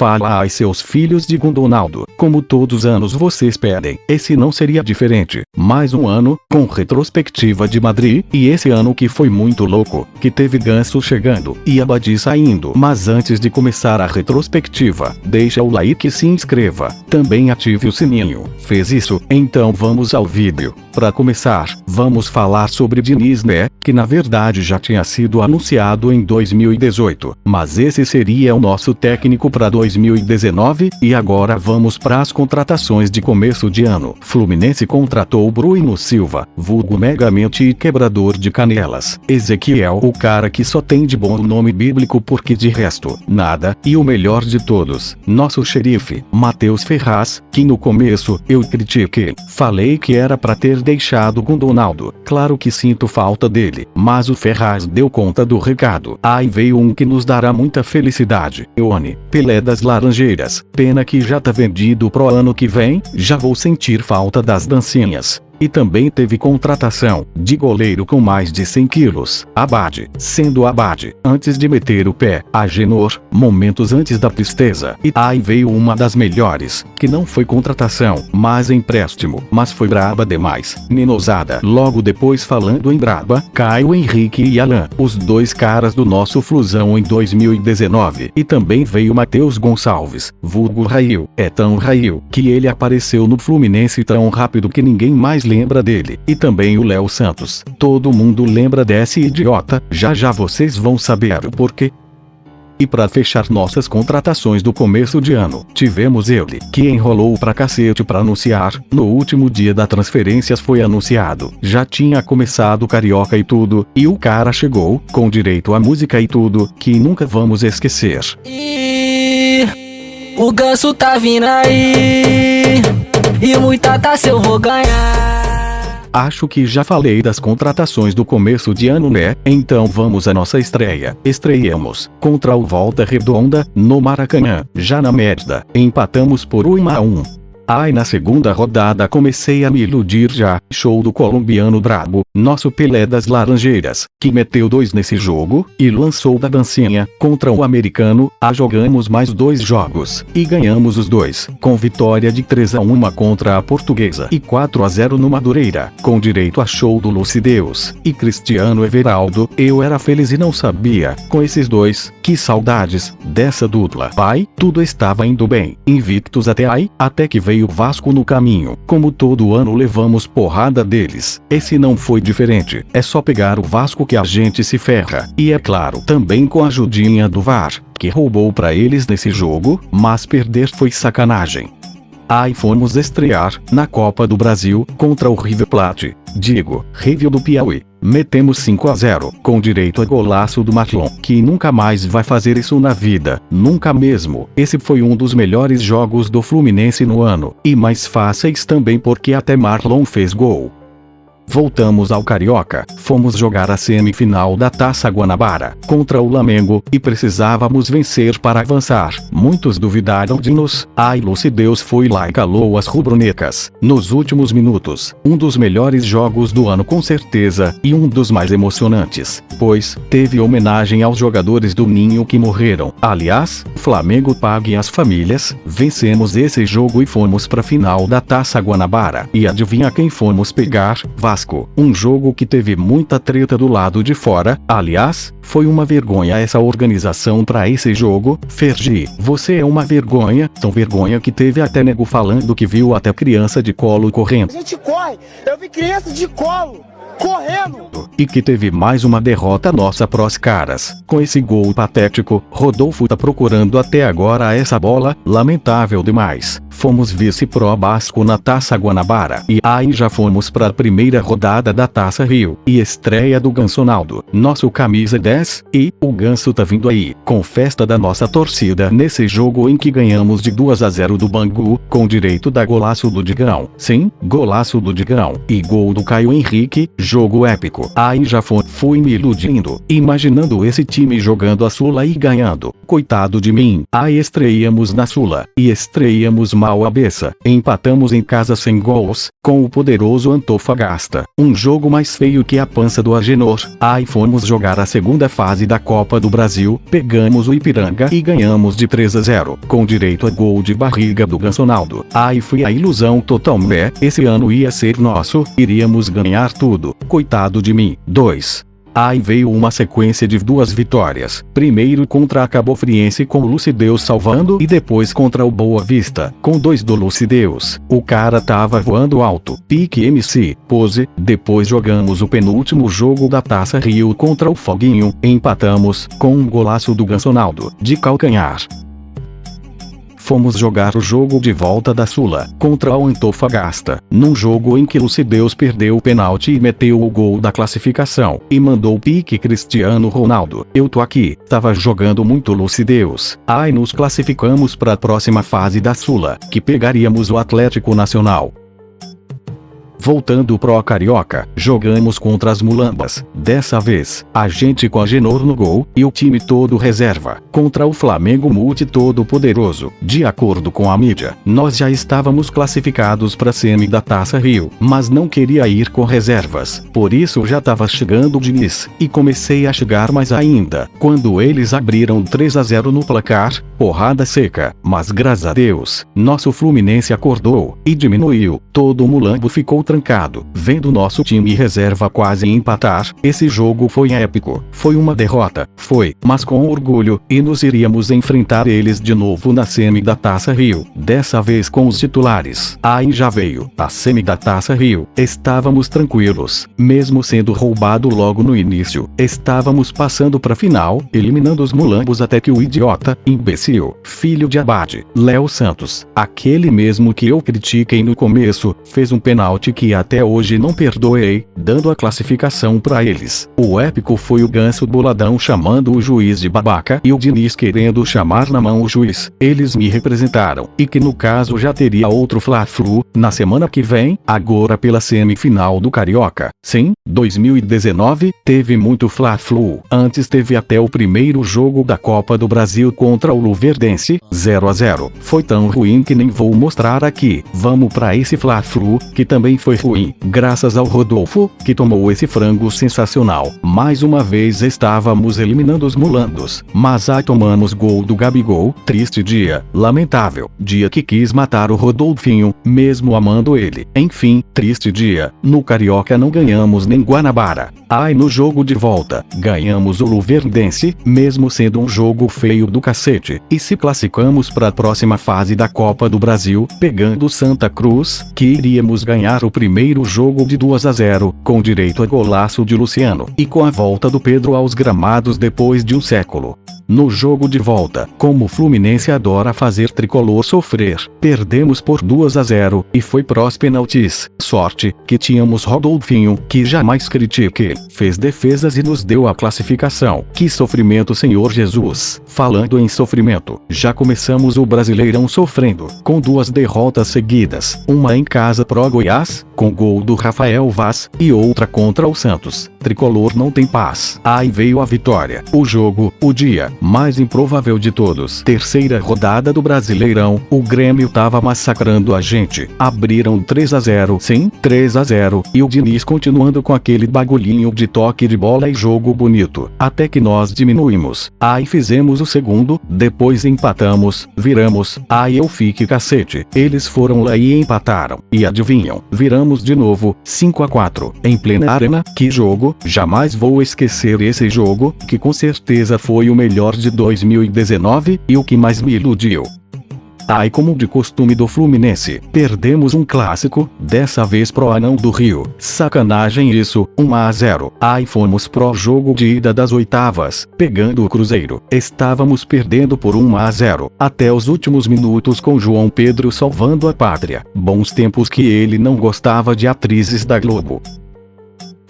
fala ai seus filhos de Gondonaldo, como todos os anos vocês pedem, esse não seria diferente. Mais um ano, com retrospectiva de Madrid, e esse ano que foi muito louco, que teve Ganso chegando, e Abadi saindo. Mas antes de começar a retrospectiva, deixa o like e se inscreva. Também ative o sininho. Fez isso? Então vamos ao vídeo. Para começar, vamos falar sobre Diniz, né? Que na verdade já tinha sido anunciado em 2018, mas esse seria o nosso técnico para 2019, e agora vamos para as contratações de começo de ano. Fluminense contratou Bruno Silva, vulgo Megamente e quebrador de canelas. Ezequiel, o cara que só tem de bom o nome bíblico porque de resto, nada, e o melhor de todos, nosso xerife, Matheus Ferraz, que no começo, eu critiquei, falei que era para ter deixado Gondonaldo, claro que sinto falta dele, mas o Ferraz deu conta do recado. Aí veio um que nos dará muita felicidade, Ione, Pelé das Laranjeiras, pena que já tá vendido pro ano que vem, já vou sentir falta das dancinhas. E também teve contratação de goleiro com mais de 100 quilos, Abadi, sendo Abadi, antes de meter o pé, Agenor, momentos antes da tristeza. E aí veio uma das melhores, que não foi contratação, mas empréstimo, mas foi braba demais, Ninosada. Logo depois, falando em braba, Caio Henrique e Alan, os dois caras do nosso Flusão em 2019. E também veio Matheus Gonçalves, vulgo Rail, é tão Rail, que ele apareceu no Fluminense tão rápido que ninguém mais lembra dele. E também o Léo Santos. Todo mundo lembra desse idiota, já vocês vão saber o porquê. E para fechar nossas contratações do começo de ano, tivemos ele, que enrolou pra cacete pra anunciar, no último dia da transferências foi anunciado. Já tinha começado Carioca e tudo, e o cara chegou, com direito à música e tudo, que nunca vamos esquecer. E o Ganso tá vindo aí, e muita taça eu vou ganhar. Acho que já falei das contratações do começo de ano, né? Então vamos à nossa estreia. Estreamos contra o Volta Redonda, no Maracanã, já na merda. Empatamos por 1-1. Ai, na segunda rodada comecei a me iludir já. Show do colombiano brabo, nosso Pelé das Laranjeiras, que meteu 2 nesse jogo, e lançou da dancinha, contra o americano. Jogamos mais 2 jogos, e ganhamos os 2, com vitória de 3-1 contra a Portuguesa, e 4-0 no Madureira, com direito a show do Lucideus, e Cristiano Everaldo. Eu era feliz e não sabia, com esses 2, que saudades, dessa dupla. Pai, tudo estava indo bem, invictos até que veio o Vasco no caminho. Como todo ano levamos porrada deles, esse não foi diferente. É só pegar o Vasco que a gente se ferra. E é claro, também com a ajudinha do VAR, que roubou pra eles nesse jogo, mas perder foi sacanagem. Aí fomos estrear, na Copa do Brasil, contra o River Plate, River do Piauí. Metemos 5-0, com direito a golaço do Marlon, que nunca mais vai fazer isso na vida, nunca mesmo. Esse foi um dos melhores jogos do Fluminense no ano, e mais fáceis também porque até Marlon fez gol. Voltamos ao Carioca, fomos jogar a semifinal da Taça Guanabara, contra o Flamengo, e precisávamos vencer para avançar. Muitos duvidaram de nós, Lucideus foi lá e calou as rubro-negras. Nos últimos minutos, um dos melhores jogos do ano com certeza, e um dos mais emocionantes, pois, teve homenagem aos jogadores do Ninho que morreram. Aliás, Flamengo pague as famílias. Vencemos esse jogo e fomos pra final da Taça Guanabara. E adivinha quem fomos pegar? Vasco. Um jogo que teve muita treta do lado de fora. Aliás, foi uma vergonha essa organização pra esse jogo. Fergi, você é uma vergonha. Tão vergonha que teve até nego falando que viu até criança de colo correndo. A gente corre, eu vi criança de colo correndo. E que teve mais uma derrota nossa pros caras. Com esse gol patético, Rodolfo tá procurando até agora essa bola, lamentável demais. Fomos vice pro Vasco na Taça Guanabara, e aí já fomos pra primeira rodada da Taça Rio, e estreia do Gansonaldo, nosso camisa 10, e o Ganso tá vindo aí, com festa da nossa torcida nesse jogo em que ganhamos de 2-0 do Bangu, com direito da golaço do Digão. Sim, golaço do Digão, e gol do Caio Henrique, jogo épico. Aí já fui me iludindo, imaginando esse time jogando a Sula e ganhando. Coitado de mim. Aí estreamos na Sula, e estreamos mal a beça. Empatamos em casa sem gols, com o poderoso Antofagasta. Um jogo mais feio que a pança do Agenor. Aí fomos jogar a segunda fase da Copa do Brasil, pegamos o Ipiranga e ganhamos de 3-0, com direito a gol de barriga do Gansonaldo. Aí foi a ilusão total. Esse ano ia ser nosso, iríamos ganhar tudo. Coitado de mim. 2. Aí veio uma sequência de 2 vitórias, primeiro contra a Cabofriense com o Lucideus salvando e depois contra o Boa Vista, com 2 do Lucideus. O cara tava voando alto, pique MC, pose. Depois jogamos o penúltimo jogo da Taça Rio contra o Foguinho, empatamos, com um golaço do Gansonaldo, de calcanhar. Fomos jogar o jogo de volta da Sula, contra o Antofagasta, num jogo em que Lucideus perdeu o pênalti e meteu o gol da classificação, e mandou o pique Cristiano Ronaldo. Eu tô aqui, tava jogando muito Lucideus. Aí nos classificamos para a próxima fase da Sula, que pegaríamos o Atlético Nacional. Voltando pro Carioca, jogamos contra as Mulambas. Dessa vez, a gente com Agenor no gol, e o time todo reserva. Contra o Flamengo multi todo poderoso. De acordo com a mídia, nós já estávamos classificados pra semi da Taça Rio, mas não queria ir com reservas. Por isso já tava chegando o Diniz, e comecei a chegar mais ainda. Quando eles abriram 3-0 no placar, porrada seca. Mas graças a Deus, nosso Fluminense acordou, e diminuiu. Todo o mulambo ficou trancado, vendo nosso time reserva quase empatar. Esse jogo foi épico. Foi uma derrota, foi, mas com orgulho, e nos iríamos enfrentar eles de novo na semi da Taça Rio, dessa vez com os titulares. Aí já veio a semi da Taça Rio. Estávamos tranquilos, mesmo sendo roubado logo no início. Estávamos passando pra final, eliminando os mulambos até que o idiota, imbecil, filho de Abade, Léo Santos, aquele mesmo que eu critiquei no começo, fez um pênalti que até hoje não perdoei, dando a classificação pra eles. O épico foi o Ganso boladão chamando o juiz de babaca e o Diniz querendo chamar na mão o juiz. Eles me representaram, e que no caso já teria outro Fla-Flu na semana que vem, agora pela semifinal do Carioca. Sim, 2019 teve muito Fla-Flu. Antes teve até o primeiro jogo da Copa do Brasil contra o Luverdense, 0-0. Foi tão ruim que nem vou mostrar aqui. Vamos pra esse Fla-Flu, que também foi ruim, graças ao Rodolfo, que tomou esse frango sensacional. Mais uma vez estávamos eliminando os mulandos, mas aí tomamos gol do Gabigol. Triste dia, lamentável, dia que quis matar o Rodolfinho, mesmo amando ele. Enfim, triste dia, no Carioca não ganhamos nem Guanabara. Aí no jogo de volta, ganhamos o Luverdense, mesmo sendo um jogo feio do cacete, e se classificamos para a próxima fase da Copa do Brasil, pegando Santa Cruz, que iríamos ganhar o primeiro jogo de 2-0, com direito a golaço de Luciano, e com a volta do Pedro aos gramados depois de um século. No jogo de volta, como o Fluminense adora fazer tricolor sofrer, perdemos por 2-0, e foi pros penaltis. Sorte, que tínhamos Rodolfinho, que jamais critique, fez defesas e nos deu a classificação. Que sofrimento, Senhor Jesus. Falando em sofrimento, já começamos o Brasileirão sofrendo, com 2 derrotas seguidas, uma em casa pro Goiás, com gol do Rafael Vaz, e outra contra o Santos. Tricolor não tem paz. Aí veio a vitória, o jogo, o dia mais improvável de todos. Terceira rodada do Brasileirão, o Grêmio tava massacrando a gente. Abriram 3-0, sim, 3-0, e o Diniz continuando com aquele bagulhinho de toque de bola e jogo bonito. Até que nós diminuímos. Aí fizemos o segundo, depois empatamos, viramos. Aí eu fiquei cacete. Eles foram lá e empataram. E adivinham, viramos de novo, 5-4, em plena arena. Que jogo, jamais vou esquecer esse jogo, que com certeza foi o melhor de 2019, e o que mais me iludiu. Aí, como de costume do Fluminense, perdemos um clássico, dessa vez pro Anão do Rio. Sacanagem isso, 1-0. Aí fomos pro jogo de ida das oitavas, pegando o Cruzeiro. Estávamos perdendo por 1-0, até os últimos minutos com João Pedro salvando a pátria. Bons tempos que ele não gostava de atrizes da Globo.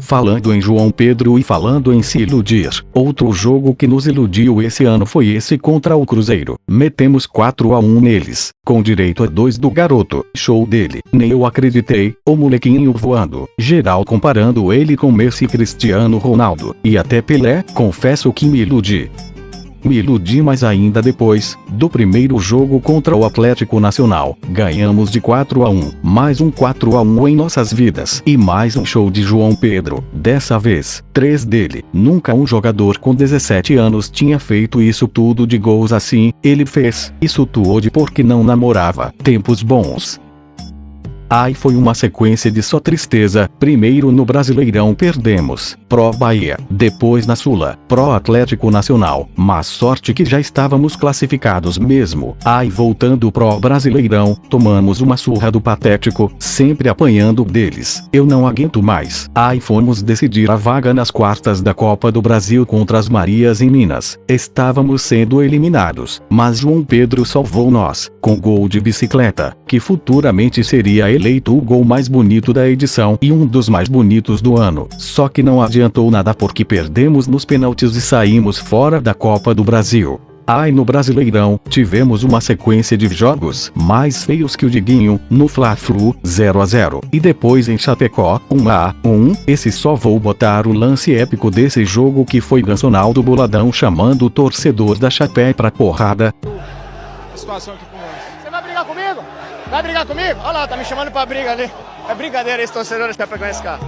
Falando em João Pedro e falando em se iludir, outro jogo que nos iludiu esse ano foi esse contra o Cruzeiro. Metemos 4-1 neles, com direito a 2 do garoto. Show dele, nem eu acreditei, o molequinho voando. Geral comparando ele com Messi, Cristiano Ronaldo, e até Pelé. Confesso que me iludi. Me iludi mais ainda depois do primeiro jogo contra o Atlético Nacional. Ganhamos de 4-1, mais um 4-1 em nossas vidas e mais um show de João Pedro. Dessa vez, 3 dele. Nunca um jogador com 17 anos tinha feito isso tudo de gols assim. Ele fez isso tudo porque não namorava. Tempos bons. Ai, foi uma sequência de só tristeza. Primeiro no Brasileirão perdemos pro Bahia, depois na Sula, pro Atlético Nacional, mas sorte que já estávamos classificados mesmo. Ai, voltando pro Brasileirão, tomamos uma surra do Patético, sempre apanhando deles. Eu não aguento mais. Ai, fomos decidir a vaga nas quartas da Copa do Brasil contra as Marias em Minas. Estávamos sendo eliminados, mas João Pedro salvou nós, com gol de bicicleta, que futuramente seria eleito o gol mais bonito da edição e um dos mais bonitos do ano. Só que não adiantou nada porque perdemos nos pênaltis e saímos fora da Copa do Brasil. Ai, no Brasileirão, tivemos uma sequência de jogos mais feios que o Diguinho, no Fla-Flu, 0-0, e depois em Chapecó, 1-1, esse só vou botar o lance épico desse jogo que foi Gansonaldo Boladão chamando o torcedor da Chapé pra porrada. Situação aqui com nós. Você vai brigar comigo? Vai brigar comigo? Olha lá, tá me chamando pra briga ali. É brincadeira esse torcedor da Chapé com esse cara.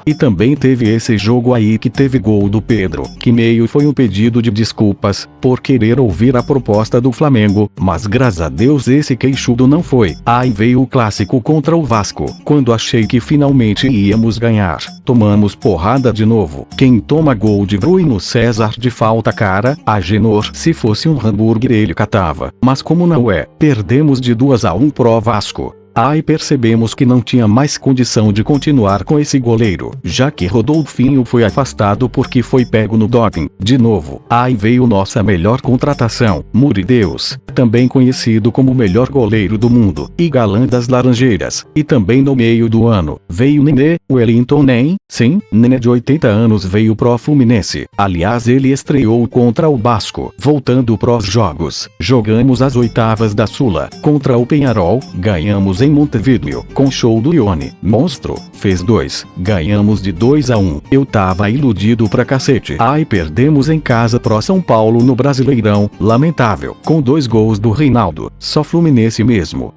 E também teve esse jogo aí que teve gol do Pedro, que meio foi um pedido de desculpas, por querer ouvir a proposta do Flamengo, mas graças a Deus esse queixudo não foi. Aí veio o clássico contra o Vasco, quando achei que finalmente íamos ganhar. Tomamos porrada de novo. Quem toma gol de Bruno César de falta cara, Agenor, se fosse um hambúrguer ele catava. Mas como não é, perdemos de 2-1 pro Vasco. Aí percebemos que não tinha mais condição de continuar com esse goleiro, já que Rodolfinho foi afastado porque foi pego no doping. De novo, aí veio nossa melhor contratação, Murideus, também conhecido como o melhor goleiro do mundo, e galã das Laranjeiras. E também no meio do ano, veio Nenê, Wellington Nem, sim, Nenê de 80 anos veio pro Fluminense. Aliás, ele estreou contra o Vasco. Voltando pros jogos, jogamos as oitavas da Sula, contra o Peñarol, ganhamos em Montevideo, com show do Ione, monstro, fez 2, ganhamos de 2-1, eu tava iludido pra cacete. Aí perdemos em casa pro São Paulo no Brasileirão, lamentável, com 2 gols do Reinaldo, só Fluminense mesmo.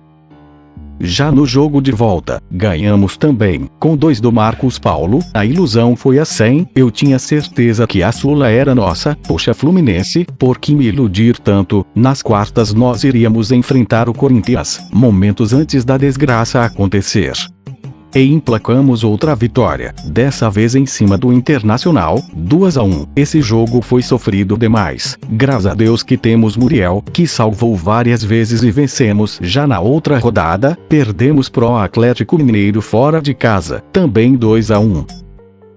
Já no jogo de volta, ganhamos também, com 2 do Marcos Paulo. A ilusão foi a 100, eu tinha certeza que a Sula era nossa. Poxa, Fluminense, por que me iludir tanto? Nas quartas nós iríamos enfrentar o Corinthians, momentos antes da desgraça acontecer. E emplacamos outra vitória, dessa vez em cima do Internacional, 2-1. Esse jogo foi sofrido demais. Graças a Deus que temos Muriel, que salvou várias vezes e vencemos. Já na outra rodada, perdemos pro Atlético Mineiro fora de casa, também 2-1.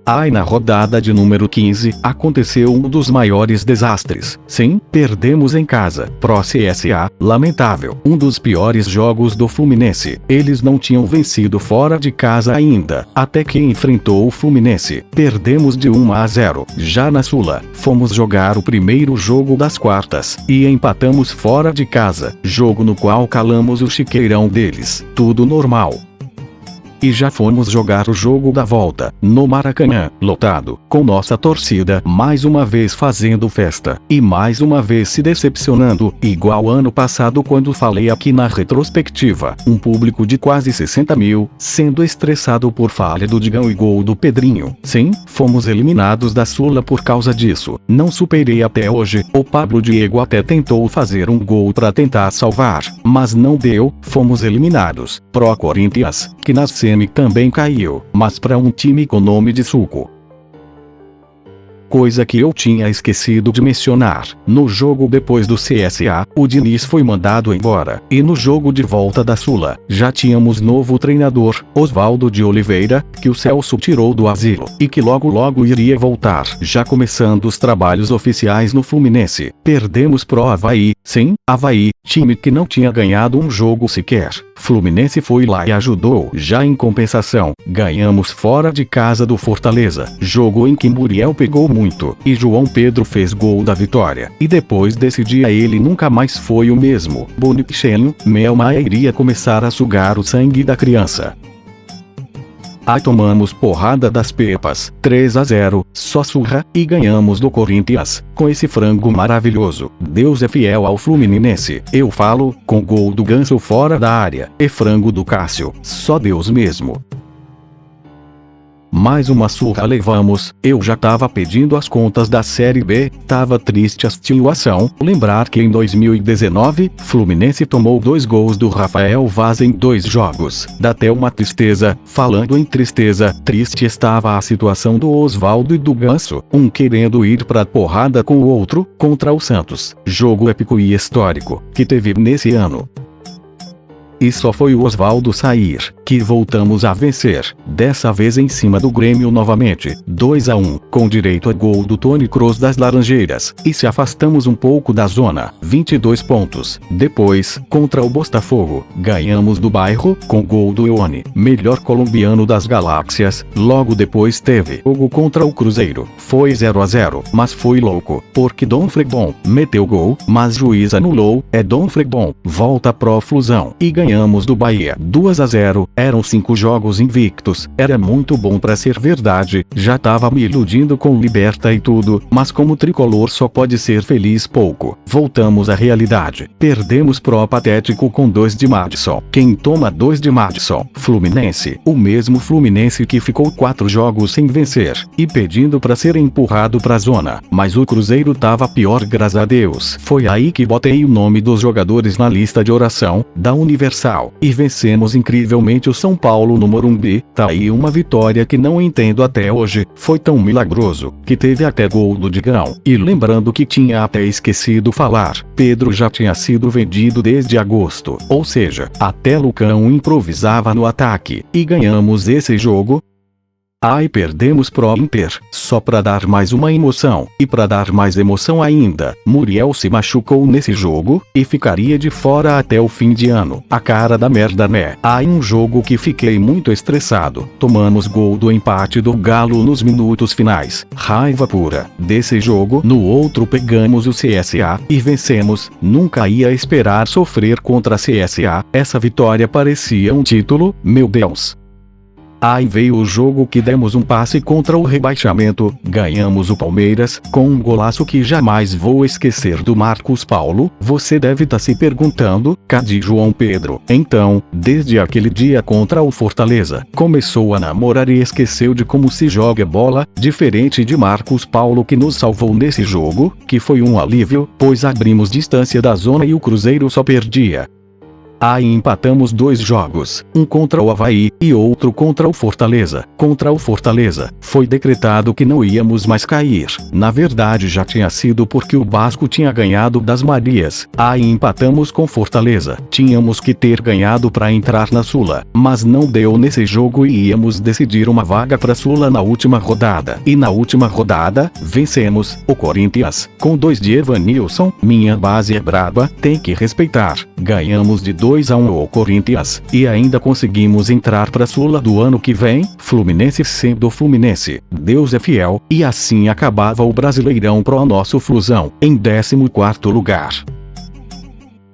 Aí na rodada de número 15, aconteceu um dos maiores desastres. Sim, perdemos em casa, pro CSA, lamentável. Um dos piores jogos do Fluminense. Eles não tinham vencido fora de casa ainda, até que enfrentou o Fluminense. Perdemos de 1-0. Já na Sula, fomos jogar o primeiro jogo das quartas, e empatamos fora de casa, jogo no qual calamos o chiqueirão deles. Tudo normal. E já fomos jogar o jogo da volta, no Maracanã, lotado, com nossa torcida mais uma vez fazendo festa, e mais uma vez se decepcionando, igual ano passado quando falei aqui na retrospectiva, um público de quase 60 mil, sendo estressado por falha do Digão e gol do Pedrinho. Sim, fomos eliminados da Sula por causa disso, não superei até hoje. O Pablo Diego até tentou fazer um gol para tentar salvar, mas não deu, fomos eliminados, pro Corinthians, que na semi também caiu, mas para um time com nome de suco. Coisa que eu tinha esquecido de mencionar, no jogo depois do CSA, o Diniz foi mandado embora, e no jogo de volta da Sula, já tínhamos novo treinador, Oswaldo de Oliveira, que o Celso tirou do asilo, e que logo iria voltar, já começando os trabalhos oficiais no Fluminense. Perdemos pro Avaí, sim, Avaí, time que não tinha ganhado um jogo sequer. Fluminense foi lá e ajudou. Já em compensação, ganhamos fora de casa do Fortaleza, jogo em que Muriel pegou muito, e João Pedro fez gol da vitória. E depois desse dia ele nunca mais foi o mesmo. Bonitinho, Melma iria começar a sugar o sangue da criança. Aí tomamos porrada das Pepas, 3-0, só surra, e ganhamos do Corinthians, com esse frango maravilhoso. Deus é fiel ao Fluminense, eu falo, com gol do Ganso fora da área, e frango do Cássio, só Deus mesmo. Mais uma surra levamos, eu já tava pedindo as contas da Série B, tava triste a situação. Lembrar que em 2019, Fluminense tomou 2 gols do Rafael Vaz em 2 jogos. Dá até uma tristeza. Falando em tristeza, triste estava a situação do Osvaldo e do Ganso, um querendo ir pra porrada com o outro, contra o Santos. Jogo épico e histórico, que teve nesse ano. E só foi o Osvaldo sair, que voltamos a vencer, dessa vez em cima do Grêmio novamente, 2-1, com direito a gol do Tony Kroos das Laranjeiras, e se afastamos um pouco da zona, 22 pontos. Depois, contra o Botafogo, ganhamos do Bairro, com gol do Eone, melhor colombiano das galáxias. Logo depois teve jogo contra o Cruzeiro, foi 0-0, mas foi louco, porque Dom Fregbon meteu gol, mas juiz anulou, Dom Fregbon, volta pro Flusão, e ganhamos do Bahia, 2-0, eram 5 jogos invictos, era muito bom pra ser verdade, já tava me iludindo com Liberta e tudo, mas como tricolor só pode ser feliz pouco. Voltamos à realidade, perdemos pro patético com 2 de Madison. Quem toma 2 de Madison? Fluminense, o mesmo Fluminense que ficou 4 jogos sem vencer, e pedindo pra ser empurrado pra zona, mas o Cruzeiro tava pior, graças a Deus. Foi aí que botei o nome dos jogadores na lista de oração, da Universal, e vencemos incrivelmente o São Paulo no Morumbi. Tá aí uma vitória que não entendo até hoje, foi tão milagroso, que teve até gol do Digão. E lembrando que tinha até esquecido falar, Pedro já tinha sido vendido desde agosto, ou seja, até Lucão improvisava no ataque, e ganhamos esse jogo. Aí perdemos pro Inter, só pra dar mais uma emoção, e pra dar mais emoção ainda, Muriel se machucou nesse jogo, e ficaria de fora até o fim de ano. A cara da merda, né? Aí um jogo que fiquei muito estressado, tomamos gol do empate do Galo nos minutos finais, raiva pura. Desse jogo, no outro pegamos o CSA, e vencemos, nunca ia esperar sofrer contra a CSA, essa vitória parecia um título, meu Deus. Aí veio o jogo que demos um passe contra o rebaixamento, ganhamos o Palmeiras, com um golaço que jamais vou esquecer do Marcos Paulo. Você deve estar se perguntando, cadê João Pedro? Então, desde aquele dia contra o Fortaleza, começou a namorar e esqueceu de como se joga bola, diferente de Marcos Paulo que nos salvou nesse jogo, que foi um alívio, pois abrimos distância da zona e o Cruzeiro só perdia. Aí empatamos 2 jogos, um contra o Avaí, e outro contra o Fortaleza. Contra o Fortaleza, foi decretado que não íamos mais cair. Na verdade já tinha sido porque o Vasco tinha ganhado das Marias. Aí empatamos com Fortaleza. Tínhamos que ter ganhado para entrar na Sula, mas não deu nesse jogo e íamos decidir uma vaga pra Sula na última rodada. E na última rodada, vencemos o Corinthians, com 2 de Evanilson. Minha base é braba, tem que respeitar. Ganhamos de 2-1 ao Corinthians, e ainda conseguimos entrar pra Sula do ano que vem, Fluminense sendo Fluminense. Deus é fiel, e assim acabava o Brasileirão pro nosso Flusão, em 14º lugar.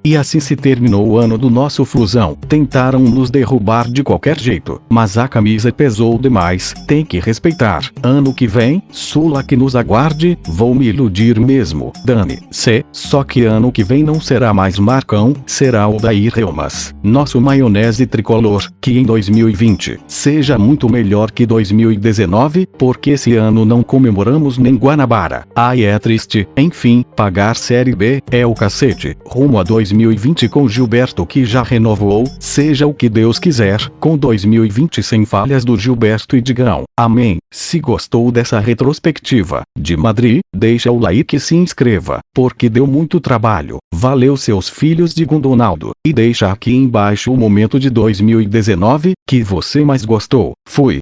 E assim se terminou o ano do nosso Flusão. Tentaram nos derrubar de qualquer jeito, mas a camisa pesou demais, tem que respeitar. Ano que vem, Sula que nos aguarde, vou me iludir mesmo, dane-se. Só que ano que vem não será mais Marcão, será o Dair Helmas, nosso maionese tricolor, que em 2020 seja muito melhor que 2019, porque esse ano não comemoramos nem Guanabara. Ai, é triste. Enfim, pagar Série B é o cacete. Rumo a 2020 com Gilberto que já renovou, seja o que Deus quiser, com 2020 sem falhas do Gilberto e Digão. Amém. Se gostou dessa retrospectiva de Madrid, deixa o like e se inscreva, porque deu muito trabalho. Valeu, seus filhos de Gondonaldo, e deixa aqui embaixo o momento de 2019 que você mais gostou. Fui.